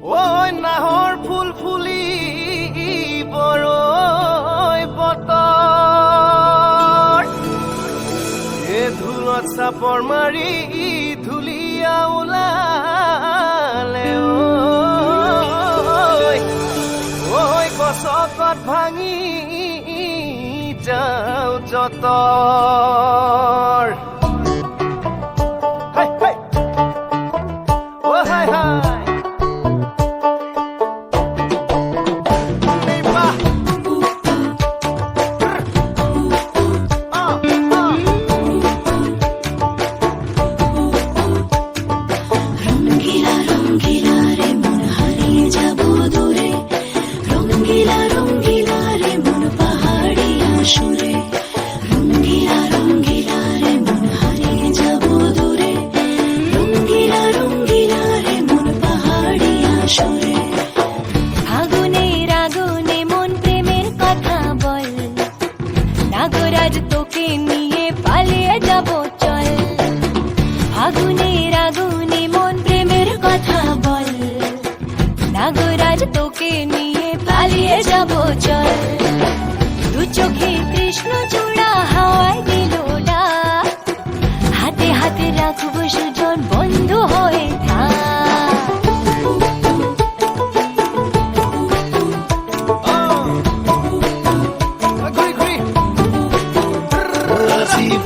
ঐ নাহৰ ফুল ফুলি বৰৈ বতৰ এ ধুলত চাপৰ মাৰি ধুলিয়া ওলালে ঐ গছকত ভাঙি যাও যতৰ হাই হাই নাগরাজ তোকে নিয়ে পালিয়ে যাব চল আগুনের আগুনে মন প্রেমের কথা বল নাগরাজ তোকে নিয়ে পালিয়ে যাব চল দু চোখে কৃষ্ণ চূড়া হাওয়ায় দিল ডাক হাতে হাতে রাখবো সুজন বন্ধু হয়ে থাক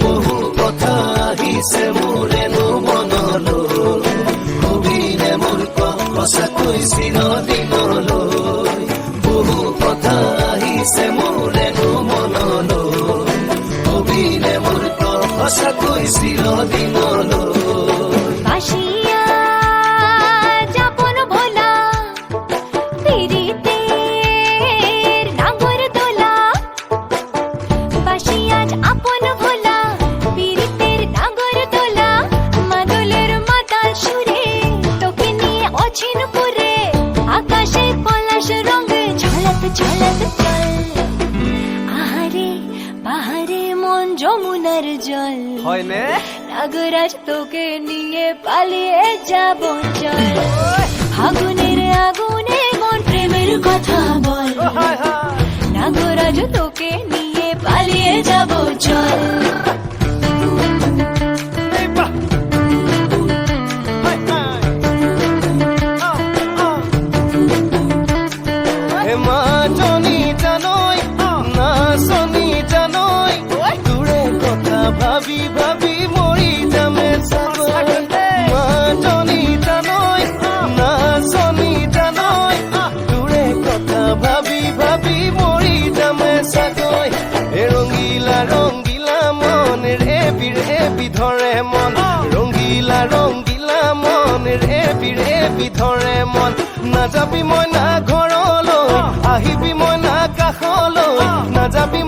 বহু কথা আহিছে মোৰেনো মনলৈ কবিৰে মোৰ সঁচাকৈ চিৰদিনলৈ বহু কথা আহিছে মোৰেনো মনলৈ কবিৰে মোৰ সঁচাকৈ চিৰদিনলৈ যমুনার জল হয়নে নাগরাজ তোকে নিয়ে পালিয়ে যাব চল আগুনের আগুনে মন প্রেমের কথা বল নাগরাজ তোকে নিয়ে পালিয়ে যাব চল ভাবি ভাবি মৰি যামে চাগৈ মাজনী জানৈ নাচনী জানৈ তোৰে কথা ভাবি ভাবি মৰি যামে চাগৈ ৰঙিলা ৰঙিলা মন ৰেবি ৰেবি ধৰে মন ৰঙিলা ৰঙিলা মন ৰেবি ৰেবি ধৰে মন নাযাবি মই না ঘৰলৈ আহিবি মই না কাষলৈ নাযাবি